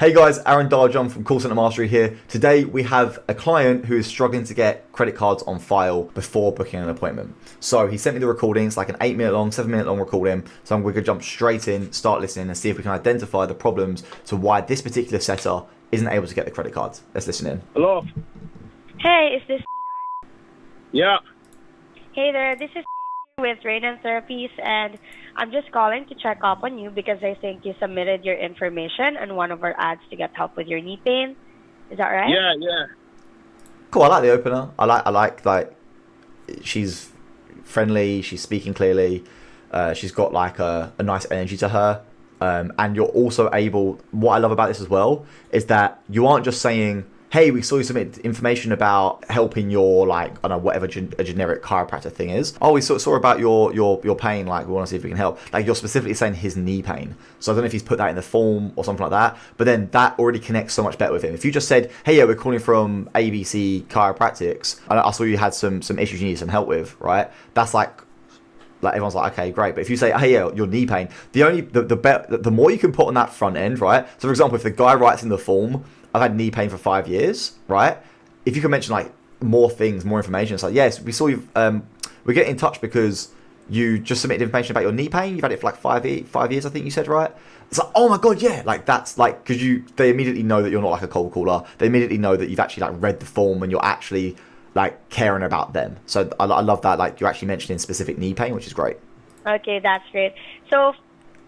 Hey guys, Arin Darcan from Call Center Mastery here. Today we have a client who is struggling to get credit cards on file before booking an appointment. So he sent me the recording. It's like an 8-minute long, 7-minute long recording. So we're going to jump straight in, start listening and see if we can identify the problems to why this particular setter isn't able to get the credit cards. Let's listen in. Hello? Hey, is this... Yeah. Hey there, this is with Rain and Therapies, and I'm just calling to check up on you because I think you submitted your information on one of our ads to get help with your knee pain. Is that right? Yeah. Cool, I like the opener. I like she's friendly, she's speaking clearly, she's got like a nice energy to her. And you're also able, what I love about this as well, is that you aren't just saying, hey, we saw you submit information about helping your, like, I don't know, whatever a generic chiropractor thing is. Oh, we saw about your pain, like, we want to see if we can help. Like, you're specifically saying his knee pain. So I don't know if he's put that in the form or something like that, but then that already connects so much better with him. If you just said, hey, yeah, we're calling from ABC Chiropractics, and I saw you had some issues you need some help with, right? That's like everyone's like, okay, great. But if you say, hey, yeah, your knee pain, the more you can put on that front end, right? So for example, if the guy writes in the form, I've had knee pain for 5 years, right? If you can mention like more things, more information, it's like, yes, we saw you, we're getting in touch because you just submitted information about your knee pain. You've had it for like 5 years, I think you said, right? It's like, oh my God, yeah. Like that's like, because they immediately know that you're not like a cold caller. They immediately know that you've actually like read the form and you're actually like caring about them. So I love that. Like you're actually mentioning specific knee pain, which is great. Okay, that's great. So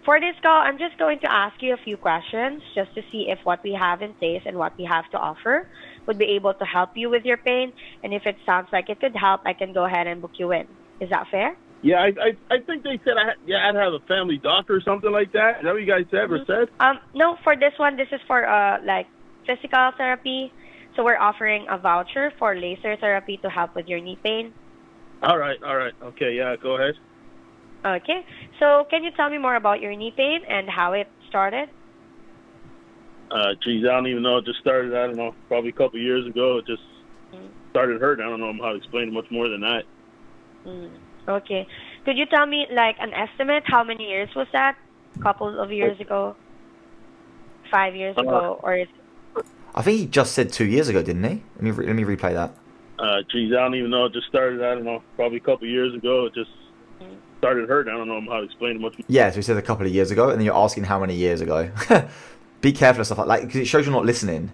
for this call, I'm just going to ask you a few questions just to see if what we have in place and what we have to offer would be able to help you with your pain. And if it sounds like it could help, I can go ahead and book you in. Is that fair? Yeah, I think they said I'd have a family doctor or something like that. Is that what you guys ever said? No, for this one, this is for like physical therapy. So we're offering a voucher for laser therapy to help with your knee pain. All right. Okay, yeah, go ahead. Okay. So can you tell me more about your knee pain and how it started? Geez, I don't even know. It just started, I don't know, probably a couple of years ago. It just started hurting. I don't know how to explain it much more than that. Okay. Could you tell me, like, an estimate? How many years was that? A couple of years ago? 5 years ago? Or is... I think he just said 2 years ago, didn't he? Let me replay that. Geez, I don't even know. It just started, I don't know, probably a couple of years ago. It just started hurting. I don't know how to explain it much more. Yeah, so he said a couple of years ago, and then you're asking how many years ago. Be careful of stuff like because it shows you're not listening.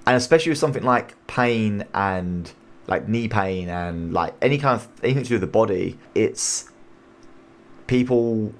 And especially with something like pain and like knee pain and like anything to do with the body, it's people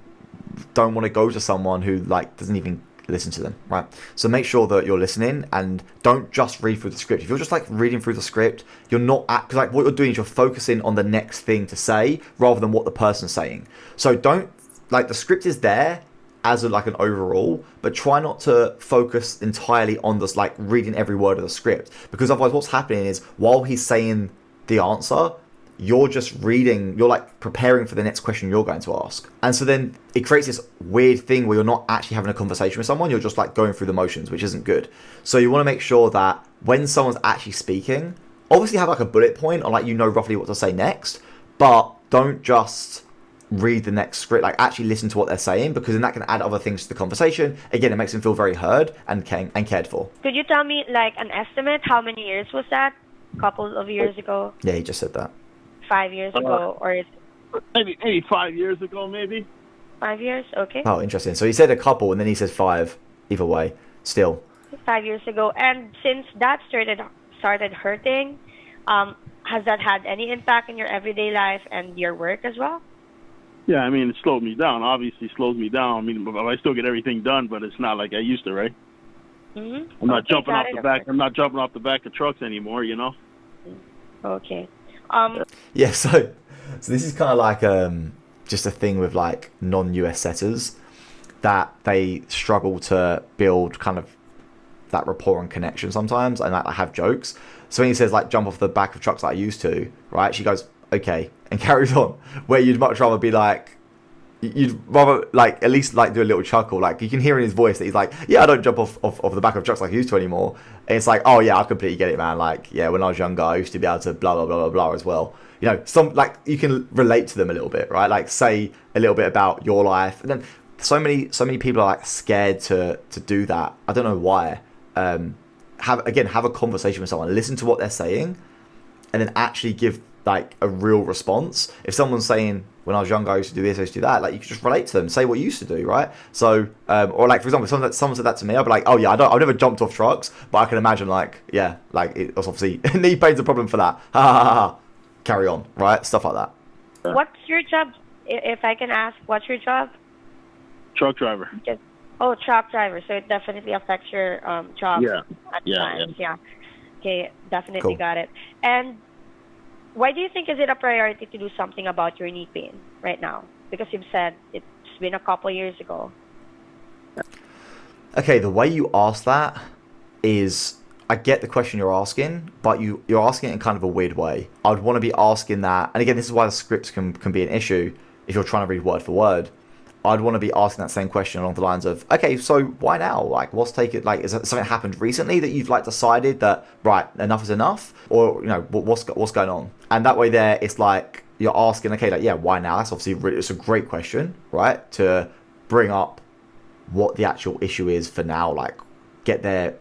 don't want to go to someone who like doesn't even listen to them, right? So make sure that you're listening and don't just read through the script. If you're just like reading through the script, you're not because like what you're doing is you're focusing on the next thing to say rather than what the person's saying. So don't like the script is there as like an overall, but try not to focus entirely on this like reading every word of the script, because otherwise what's happening is while he's saying the answer, you're just reading, you're like preparing for the next question you're going to ask. And so then it creates this weird thing where you're not actually having a conversation with someone, you're just like going through the motions, which isn't good. So you want to make sure that when someone's actually speaking, obviously have like a bullet point or like you know roughly what to say next, but don't just read the next script, like actually listen to what they're saying, because then that can add other things to the conversation. Again, it makes them feel very heard and cared for. Could you tell me like an estimate? How many years was that? A couple of years ago? Yeah, he just said that. 5 years ago, or is maybe 5 years ago, maybe. 5 years? Okay. Oh, interesting. So he said a couple and then he says 5. Either way, still. 5 years ago. And since that started hurting, has that had any impact in your everyday life and your work as well? Yeah, I mean, it slowed me down. Obviously, slows me down. I mean, I still get everything done, but it's not like I used to, right? I'm not jumping off the back. I'm not jumping off the back of trucks anymore, you know. Okay. Yeah. So this is kind of like just a thing with like non-US setters that they struggle to build kind of that rapport and connection sometimes, and like have jokes. So when he says like jump off the back of trucks like I used to, right? She goes, okay, and carries on. Where you'd much rather be like, you'd rather like at least like do a little chuckle. Like you can hear in his voice that he's like, yeah, I don't jump off the back of trucks like I used to anymore. And it's like, oh yeah, I completely get it, man. Like yeah, when I was younger, I used to be able to blah blah blah blah blah as well. You know, some like you can relate to them a little bit, right? Like say a little bit about your life, and then so many people are like scared to do that. I don't know why. have a conversation with someone, listen to what they're saying, and then actually give like a real response. If someone's saying, when I was younger I used to do this, I used to do that, like you can just relate to them, say what you used to do, right? So or like for example, if someone said that to me, I'd be like, oh yeah, I've never jumped off trucks, but I can imagine like, yeah, like it was obviously knee pain's a problem for that. Ha ha ha ha. Carry on, right? Stuff like that. What's your job? If I can ask, what's your job? Truck driver. Truck driver. So it definitely affects your job. Yeah. At Yeah, times. Yeah. Okay, definitely Cool. got it. And why do you think is it a priority to do something about your knee pain right now? Because you've said it's been a couple years ago. Okay, the way you ask that is, I get the question you're asking, but you're asking it in kind of a weird way. I would want to be asking that, and again, this is why the scripts can be an issue if you're trying to read word for word. I'd want to be asking that same question along the lines of, okay, so why now? Like, what's taking, like, is that something happened recently that you've like decided that, right, enough is enough? Or, you know, what's going on? And that way there, it's like, you're asking, okay, like, yeah, why now? That's obviously, it's a great question, right? To bring up what the actual issue is for now, like, get their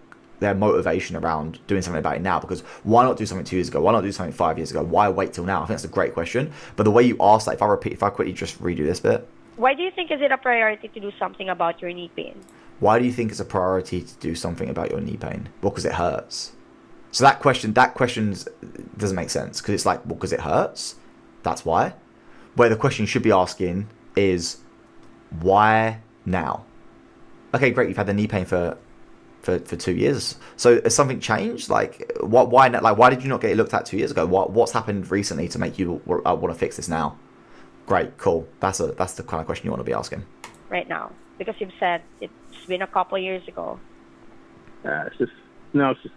motivation around doing something about it now. Because why not do something 2 years ago? Why not do something 5 years ago? Why wait till now? I think that's a great question. But the way you ask that, if I quickly just redo this bit. Why do you think is it a priority to do something about your knee pain? Why do you think it's a priority to do something about your knee pain? Well, because it hurts. So that question doesn't make sense, because it's like, well, because it hurts? That's why. Where the question you should be asking is, why now? Okay, great, you've had the knee pain for 2 years. So has something changed? Like, why did you not get it looked at 2 years ago? What's happened recently to make you want to fix this now? Great, cool. That's the kind of question you want to be asking. Right now, because you've said it's been a couple years ago. It's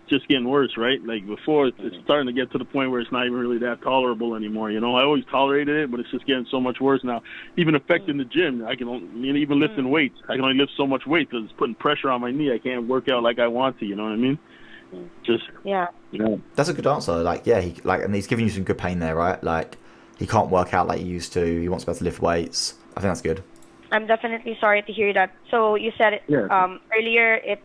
just getting worse, right? Like before, it's starting to get to the point where it's not even really that tolerable anymore. You know, I always tolerated it, but it's just getting so much worse now. Even affecting the gym, even lifting weights. I can only lift so much weight because it's putting pressure on my knee. I can't work out like I want to. You know what I mean? Yeah. You know. That's a good answer. Like, yeah, and he's giving you some good pain there, right? Like, he can't work out like he used to. He wants to be able to lift weights. I think that's good. I'm definitely sorry to hear that. So you said it earlier.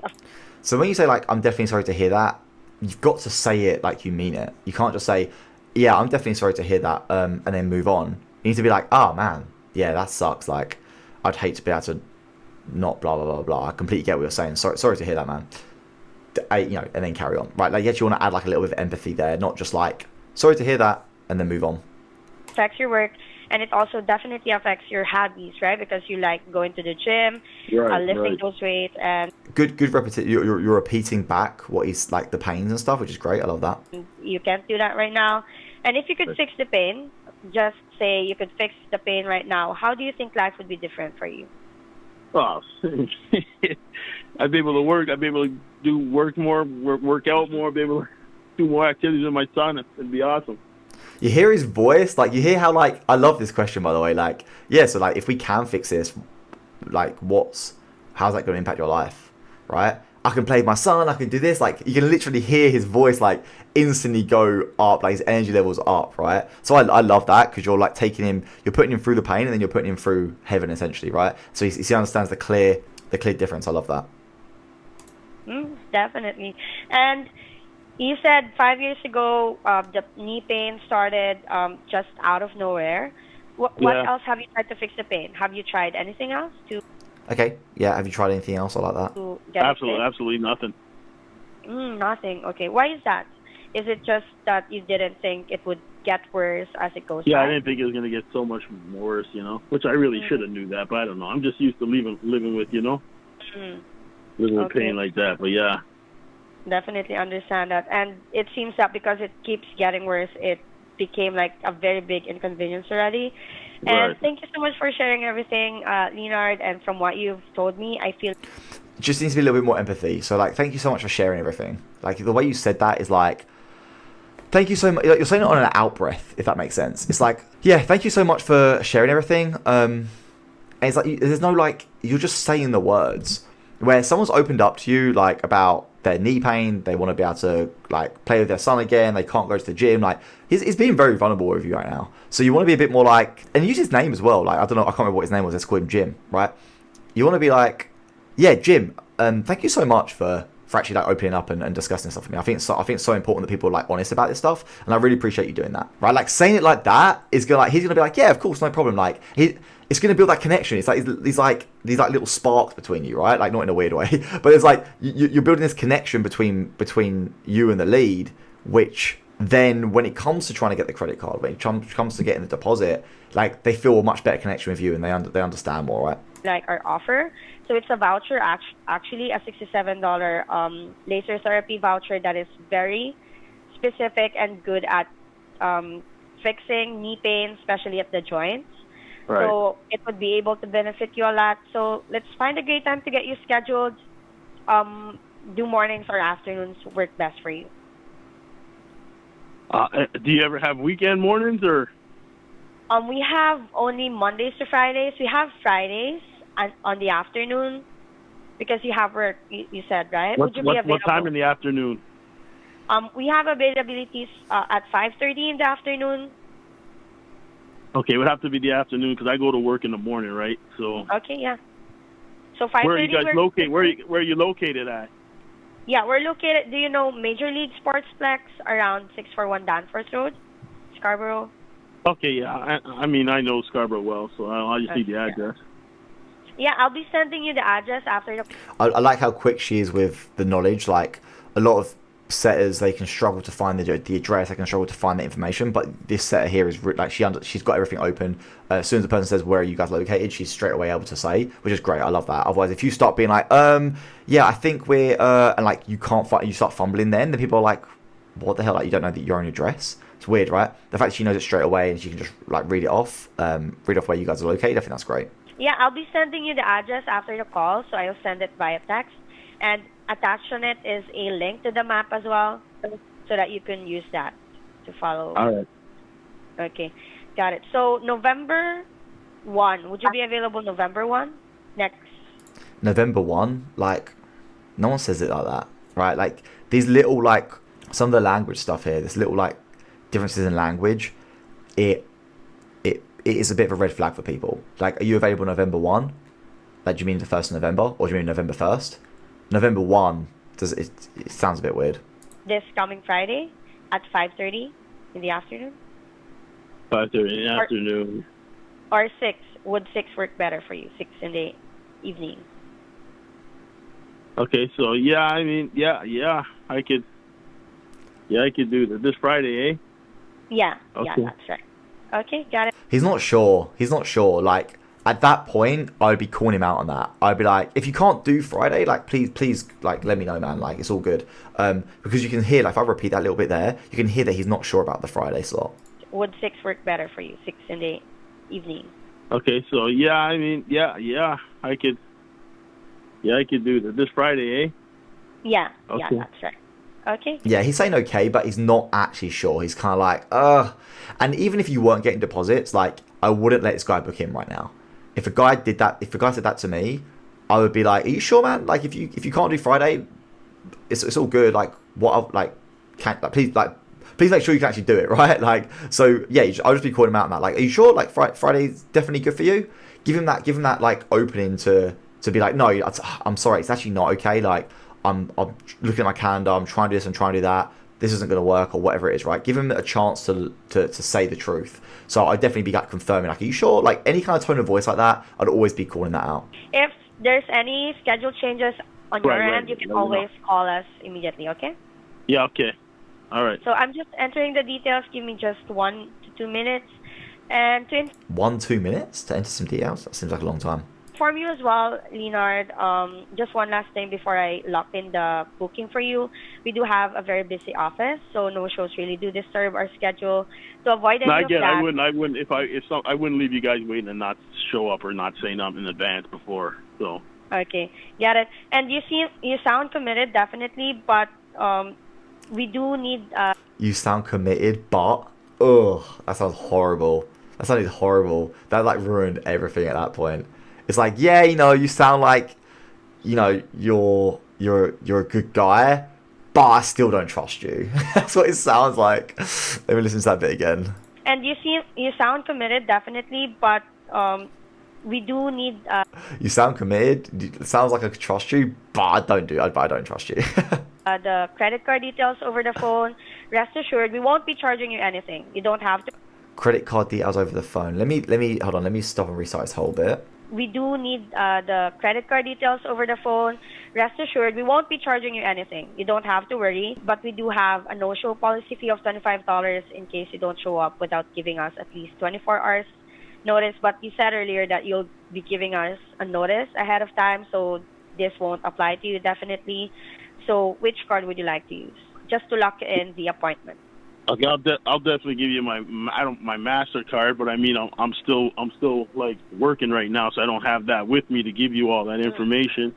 So when you say, like, I'm definitely sorry to hear that, you've got to say it like you mean it. You can't just say, yeah, I'm definitely sorry to hear that, and then move on. You need to be like, oh, man, yeah, that sucks. Like, I'd hate to be able to not blah, blah, blah, blah. I completely get what you're saying. Sorry to hear that, man. And then carry on. Right, like, yes, you want to add, like, a little bit of empathy there, not just like, sorry to hear that, and then move on. Affects your work, and it also definitely affects your hobbies, right? Because you like going to the gym, lifting those weights, and good repetition. You're repeating back what is like the pains and stuff, which is great. I love that. You can't do that right now. And if you could fix the pain, just say you could fix the pain right now, how do you think life would be different for you? Oh, I'd be able to work. I'd be able to do work more, work out more, be able to do more activities with my son. It'd be awesome. You hear his voice, like you hear how, like, I love this question, by the way. Like, yeah, so like if we can fix this, like how's that going to impact your life, right? I can play with my son, I can do this. Like, you can literally hear his voice like instantly go up, like his energy levels up, right? So I love that, because you're like you're putting him through the pain, and then you're putting him through heaven, essentially, right? So he understands the clear difference. I love that. Definitely. And you said 5 years ago the knee pain started just out of nowhere. What else have you tried to fix the pain? Have you tried anything else to? Okay, yeah. Have you tried anything else like that? To get absolutely nothing. Nothing. Okay. Why is that? Is it just that you didn't think it would get worse as it goes? Yeah, I didn't think it was going to get so much worse, which I really should have knew that, but I don't know. I'm just used to living with, living with pain like that. But yeah. Definitely understand that. And it seems that because it keeps getting worse, it became like a very big inconvenience already. And thank you so much for sharing everything, Leonard. And from what you've told me, I feel just needs to be a little bit more empathy. So, like, thank you so much for sharing everything. Like, the way you said that is like, thank you so much. Like, you're saying it on an out breath, if that makes sense. It's like, yeah, thank you so much for sharing everything. And it's like, there's no, like, you're just saying the words. Where someone's opened up to you, like, about their knee pain, they want to be able to, like, play with their son again, they can't go to the gym, like, he's being very vulnerable with you right now. So you want to be a bit more like, and use his name as well, like, I don't know, I can't remember what his name was, let's call him Jim, right? You want to be like, yeah, Jim, thank you so much for for actually like opening up and discussing this stuff with me. I think it's so important that people are like honest about this stuff, and I really appreciate you doing that. Right, like saying it like that is gonna like he's gonna be like, yeah, of course, no problem. Like it's gonna build that connection. It's like these like little sparks between you, right? Like not in a weird way, but it's like you're building this connection between you and the lead, which then when it comes to trying to get the credit card, when it comes to getting the deposit, like they feel a much better connection with you and they understand more, right? Like our offer. So it's a voucher, actually a $67 laser therapy voucher that is very specific and good at fixing knee pain, especially at the joints. Right. So it would be able to benefit you a lot. So let's find a great time to get you scheduled. Do mornings or afternoons work best for you? Do you ever have weekend mornings or? We have only Mondays to Fridays. We have Fridays on the afternoon because you have work, you said, right? What, Would you be what, available? what time in the afternoon? We have availabilities at 5:30 in the afternoon. Okay, it would have to be the afternoon because I go to work in the morning, right? So. Okay, yeah. So 5:30. Where are you guys located? Where are you located at? Yeah, we're located. Do you know Major League Sportsplex around 641 Danforth Road, Scarborough? Okay, yeah. I mean, I know Scarborough well, so I'll just need the address. Yeah, I'll be sending you the address after the. I like how quick she is with the knowledge. Like a lot of setters, they can struggle to find the address, they can struggle to find the information. But this setter here is like she's got everything open. As soon as the person says where are you guys located, she's straight away able to say, which is great. I love that. Otherwise, if you start being like, yeah, I think we're and like you can't find, you start fumbling, then people are like, what the hell? Like you don't know that your own address. It's weird, right? The fact she knows it straight away and she can just like read off where you guys are located. I think that's great. Yeah, I'll be sending you the address after the call, so I'll send it via text. And attached on it is a link to the map as well, so that you can use that to follow. All right. Okay, got it. So November 1, would you be available November 1? Next. November 1, like, no one says it like that, right? Like, these little, like, some of the language stuff here, this little, like, differences in language, it is a bit of a red flag for people. Like, are you available November 1? Like, do you mean the 1st of November? Or do you mean November 1st? November 1, it sounds a bit weird. This coming Friday at 5:30 in the afternoon? 5:30 in the afternoon. Or 6. Would 6 work better for you? 6 in the evening. Okay, so yeah, I mean, I could do that this Friday, eh? Yeah, Okay. yeah, that's right. Okay, got it. He's not sure. Like, at that point, I'd be calling him out on that. I'd be like, if you can't do Friday, like, please, like, let me know, man. Like, it's all good. Because you can hear, like, if I repeat that little bit there, you can hear that he's not sure about the Friday slot. Would 6 work better for you? 6 in the evening. Okay, so yeah, I mean, I could do that this Friday, eh? Yeah, Okay. yeah, that's right. Okay. Yeah, he's saying okay, but he's not actually sure. He's kind of like, And even if you weren't getting deposits, like, I wouldn't let this guy book in right now. If a guy said that to me, I would be like, are you sure, man? Like, if you can't do Friday, it's all good. Like, please make sure you can actually do it, right? Like, so yeah, I'll just be calling him out on that. Like, are you sure? Like, Friday's definitely good for you. Give him that like opening to be like, no, I'm sorry, it's actually not okay. Like, I'm looking at my calendar, I'm trying to do this, I'm trying to do that. This isn't going to work, or whatever it is, right? Give him a chance to say the truth. So I'd definitely be like confirming, like, are you sure? Like, any kind of tone of voice like that, I'd always be calling that out. If there's any schedule changes on your end, you can always call us immediately, okay? Yeah, okay. All right. So I'm just entering the details. Give me just 1 to 2 minutes. And to 1-2 minutes to enter some details? That seems like a long time. inform you as well, Leonard, just one last thing before I lock in the booking for you. We do have a very busy office, so no shows really do disturb our schedule. To avoid any of that, I wouldn't leave you guys waiting and not show up or not say nothing in advance before. So. Okay, got it. And you sound committed, definitely, but we do need. You sound committed, but that sounds horrible. That sounded horrible. That like ruined everything at that point. It's like, yeah, you sound like, you're a good guy, but I still don't trust you. That's what it sounds like. Let me listen to that bit again. And you sound committed, definitely, but we do need You sound committed. It sounds like I could trust you, but I don't trust you. the credit card details over the phone. Rest assured, we won't be charging you anything. You don't have to. Credit card details over the phone. Let me hold on. Let me stop and restart this whole bit. We do need the credit card details over the phone. Rest assured, we won't be charging you anything. You don't have to worry. But we do have a no-show policy fee of $25 in case you don't show up without giving us at least 24 hours notice. But you said earlier that you'll be giving us a notice ahead of time, so this won't apply to you definitely. So which card would you like to use just to lock in the appointment? Okay, I'll definitely give you my MasterCard, but I mean I'm still like working right now, so I don't have that with me to give you all that information.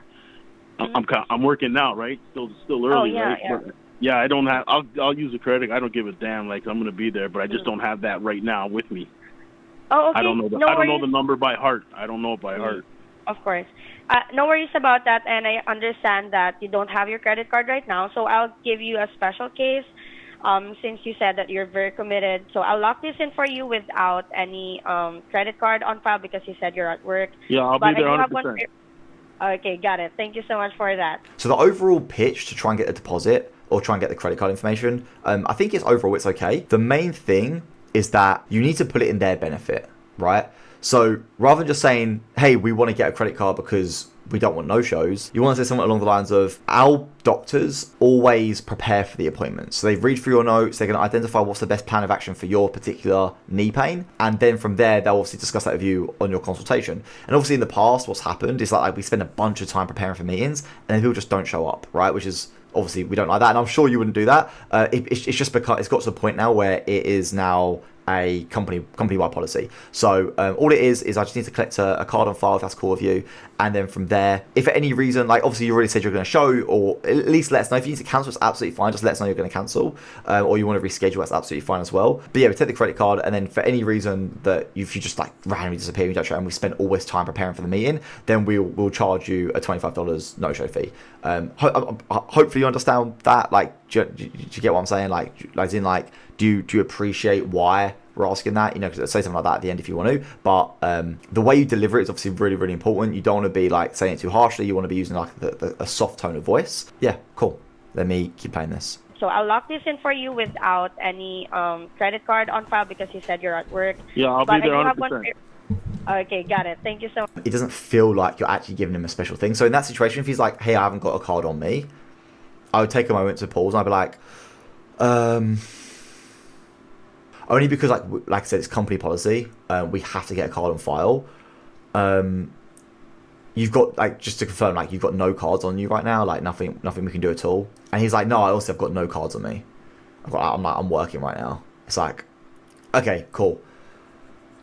I'm working now, right? Still early, right? Yeah. But, yeah, I don't have. I'll use a credit. I don't give a damn. Like I'm gonna be there, but I just don't have that right now with me. Oh, okay. I don't know. I don't know the number by heart. I don't know it by heart. Of course. No worries about that, and I understand that you don't have your credit card right now, so I'll give you a special case. Since you said that you're very committed, so I'll lock this in for you without any credit card on file because you said you're at work. Yeah, I'll be there 100%. Okay, got it. Thank you so much for that. So the overall pitch to try and get the deposit or try and get the credit card information, I think it's okay. The main thing is that you need to put it in their benefit, right? So rather than just saying, hey, we want to get a credit card because we don't want no-shows, you want to say something along the lines of, our doctors always prepare for the appointment. So they read through your notes, they're going to identify what's the best plan of action for your particular knee pain, and then from there, they'll obviously discuss that with you on your consultation. And obviously in the past, what's happened is like we spend a bunch of time preparing for meetings, and then people just don't show up, right? Which is, obviously, we don't like that, and I'm sure you wouldn't do that. It's just because it's got to the point now where it is now a company-wide policy. So all it is I just need to collect a card on file if that's cool with you, and then from there, if for any reason, like obviously you already said you're going to show, or at least let us know. If you need to cancel, it's absolutely fine. Just let us know you're going to cancel, or you want to reschedule, that's absolutely fine as well. But yeah, we take the credit card, and then for any reason that if you just like randomly disappear, you don't show, and we spend all this time preparing for the meeting, then we'll charge you a $25 no-show fee. Hopefully you understand that. Like, do you get what I'm saying? Like, do you appreciate why we're asking that? You know, say something like that at the end if you want to. But the way you deliver it is obviously really, really important. You don't want to be like saying it too harshly. You want to be using like a soft tone of voice. Yeah, cool. Let me keep playing this. So I'll lock this in for you without any credit card on file because you said you're at work. Yeah, I'll be there 100%. Okay, got it. Thank you so much. It doesn't feel like you're actually giving him a special thing. So in that situation, if he's like, hey, I haven't got a card on me, I would take a moment to pause and I'd be like, only because like I said, it's company policy. We have to get a card on file. You've got, like, just to confirm, like, you've got no cards on you right now, like nothing we can do at all. And he's like, no, I also have got no cards on me. I'm working right now. It's like, okay, cool.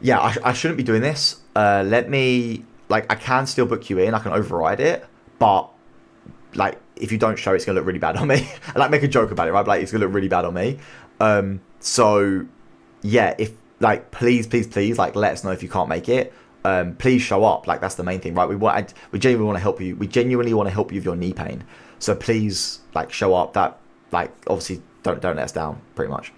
Yeah, I shouldn't be doing this. Let me, like, I can still book you in. I can override it, but like, if you don't show, it's gonna look really bad on me. I like make a joke about it, right? But, like, it's gonna look really bad on me. So yeah, if like, please, like, let us know if you can't make it. Please show up. Like, that's the main thing, right? We genuinely want to help you. We genuinely want to help you with your knee pain. So please, like, show up. That, like, obviously don't let us down, pretty much.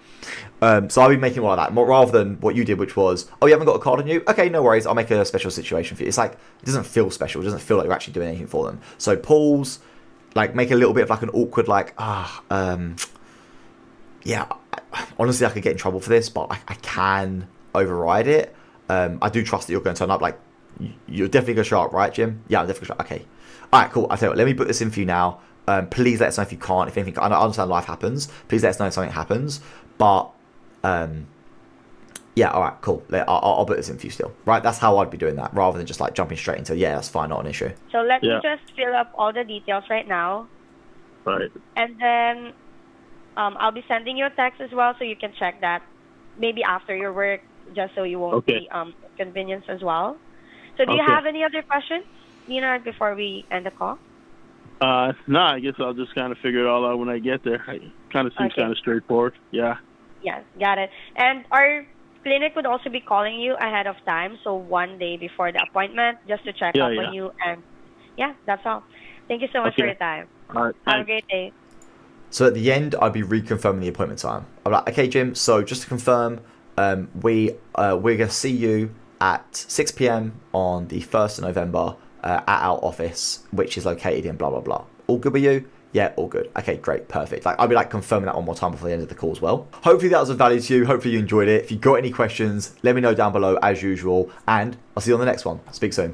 So I'll be making more of that, more rather than what you did, which was, oh, you haven't got a card on you? Okay, no worries. I'll make a special situation for you. It's like, it doesn't feel special. It doesn't feel like you're actually doing anything for them. So pause, like, make a little bit of like an awkward, like, yeah, honestly, I could get in trouble for this, but I can override it. I do trust that you're going to turn up. Like, you're definitely going to show up, right, Jim? Yeah, I'm definitely going to show up. Okay. All right, cool. I tell you what, let me put this in for you now. Please let us know if you can't. If anything, I understand life happens. Please let us know if something happens. But, yeah, all right, cool. I'll put this in for you still. Right, that's how I'd be doing that, rather than just, like, jumping straight into, yeah, that's fine, not an issue. So let me just fill up all the details right now. Right. And then I'll be sending you a text as well, so you can check that maybe after your work, just so you won't be inconvenienced as well. So do you have any other questions, Leonard, before we end the call? No, I guess I'll just kind of figure it all out when I get there. It kind of seems kind of straightforward. Yeah. Yes, got it. And our clinic would also be calling you ahead of time, so one day before the appointment, just to check up on you. And yeah, that's all. Thank you so much for your time. All right. Have a great day. So at the end, I'd be reconfirming the appointment time. I'm like, okay, Jim, so just to confirm, we're going to see you at 6 p.m. on the 1st of November at our office, which is located in blah, blah, blah. All good with you? Yeah, all good. Okay, great, perfect. Like, I'll be like confirming that one more time before the end of the call as well. Hopefully that was of value to you. Hopefully you enjoyed it. If you got any questions, let me know down below as usual, and I'll see you on the next one. Speak soon.